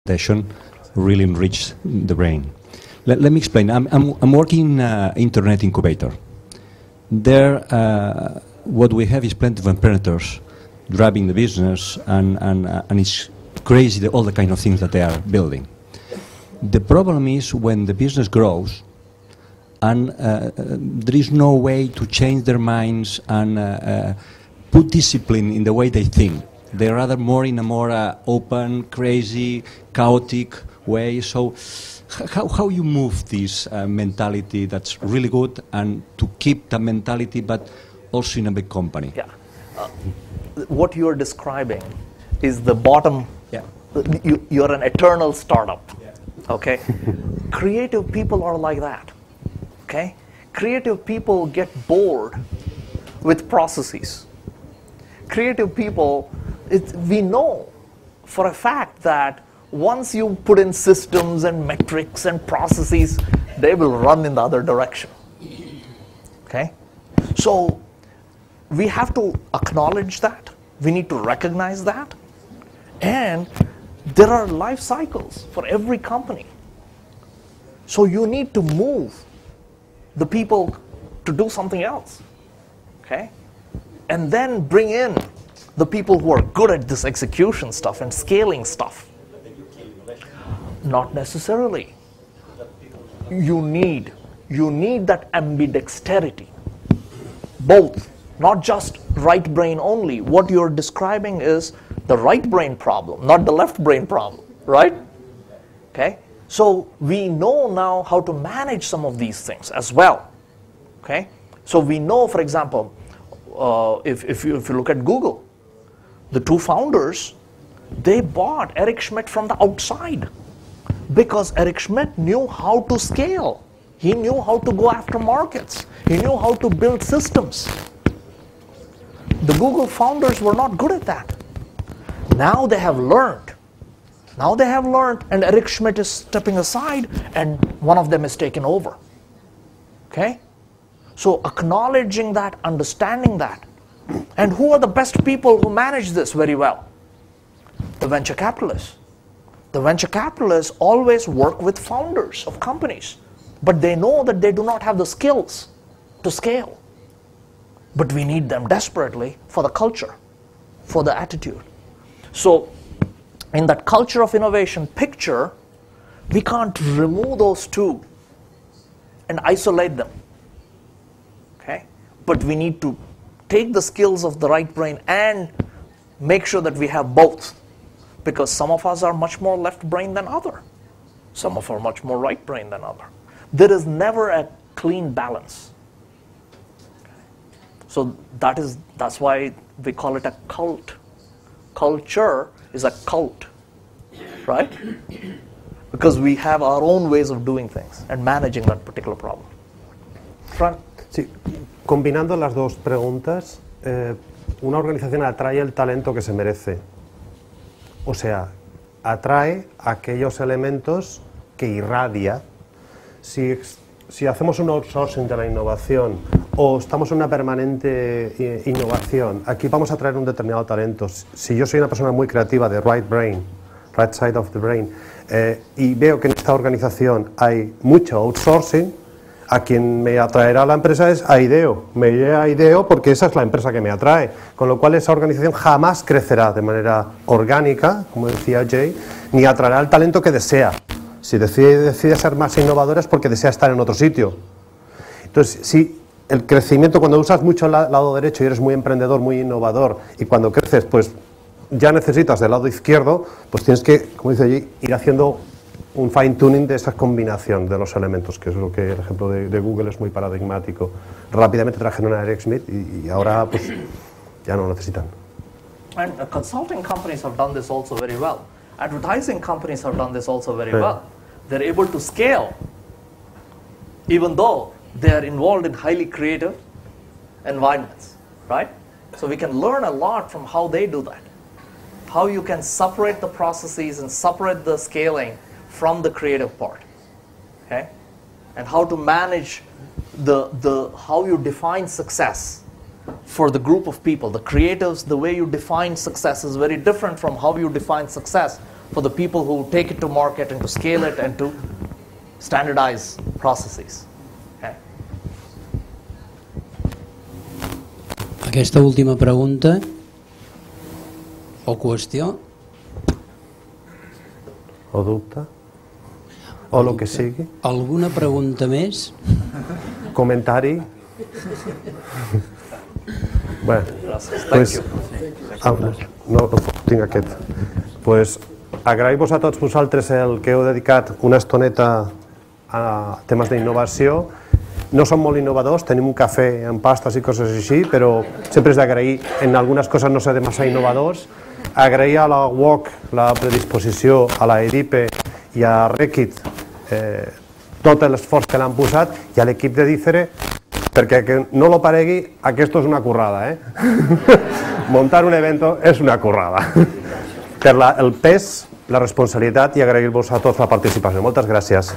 session really enrich the brain. Let me explain. I'm working in Internet Incubator. There, what we have is plenty of entrepreneurs driving the business, and it's crazy all the kind of things that they are building. The problem is when the business grows and there is no way to change their minds and put discipline in the way they think. They're rather more in a more open, crazy, chaotic way. So how you move this mentality that's really good and to keep the mentality but also in a big company? Yeah. What you're describing is the bottom. Yeah. You're an eternal startup. Yeah. Okay? Creative people are like that. Okay? Creative people get bored with processes. Creative people, we know for a fact that once you put in systems and metrics and processes, they will run in the other direction. Okay? So we have to acknowledge that. We need to recognize that. And there are life cycles for every company. So you need to move the people to do something else. Okay? And then bring in the people who are good at this execution stuff and scaling stuff. Not necessarily. You need that ambidexterity. Both. Not just right brain only. What you're describing is the right brain problem, not the left brain problem, right? Okay? So we know now how to manage some of these things as well. Okay? So we know, for example, if you look at Google, the two founders, they bought Eric Schmidt from the outside because Eric Schmidt knew how to scale. He knew how to go after markets. He knew how to build systems. The Google founders were not good at that. Now they have learned. And Eric Schmidt is stepping aside and one of them is taken over. Okay? So acknowledging that, understanding that. And who are the best people who manage this very well? The venture capitalists. The venture capitalists always work with founders of companies, but they know that they do not have the skills to scale. But we need them desperately for the culture, for the attitude. So in that culture of innovation picture, we can't remove those two and isolate them. Okay? But we need to take the skills of the right brain and make sure that we have both. Because some of us are much more left brain than other. Some of us are much more right brain than other. There is never a clean balance. So that's why we call it a cult. Culture is a cult, right? Because we have our own ways of doing things and managing that particular problem. Fran? Sí, combinando las dos preguntas, una organización atrae el talento que se merece. O sea, atrae aquellos elementos que irradia. Si hacemos un outsourcing de la innovación o estamos en una permanente innovación, aquí vamos a traer un determinado talento. Si yo soy una persona muy creativa de right brain, right side of the brain, y veo que en esta organización hay mucho outsourcing, a quien me atraerá la empresa es Aideo. Me iré a Aideo porque esa es la empresa que me atrae. Con lo cual esa organización jamás crecerá de manera orgánica, como decía Jay, ni atraerá el talento que desea. Si decide ser más innovadora es porque desea estar en otro sitio. Entonces, si el crecimiento, cuando usas mucho el lado derecho y eres muy emprendedor, muy innovador, y cuando creces, pues ya necesitas del lado izquierdo, pues tienes que, como dice Jay, ir haciendo un fine tuning de esa combinación de los elementos, que es lo que el ejemplo de Google es muy paradigmático. Rápidamente trajeron a Eric Schmidt y ahora pues ya no lo necesitan. And consulting companies have done this also very well. Advertising companies have done this also very well. They're able to scale even though they are involved in highly creative environments, right? So we can learn a lot from how they do that. How you can separate the processes and separate the scaling from the creative part, okay? And how to manage how you define success for the group of people. The creatives, the way you define success is very different from how you define success for the people who take it to market and to scale it and to standardize processes. Okay. Aquesta última pregunta o qüestió o dubte o el que sigui. Alguna pregunta més? Comentari? Bé, pues, no tinc aquest. Pues, agrair-vos a tots vosaltres el que heu dedicat una estoneta a temes d'innovació. No som molt innovadors, tenim un cafè amb pastes i coses així, però sempre és d'agrair, en algunes coses no ser massa innovadors. Agrair a la UOC la predisposició, a l'Aedipe i a Reckitt tot l'esforç que l'han posat, i a l'equip de Dicere, perquè que no lo paregui, aquesta és una currada, Montar un evento és una currada. Per el pes, la responsabilitat, i agrair-vos a tots la participació. Moltes gràcies.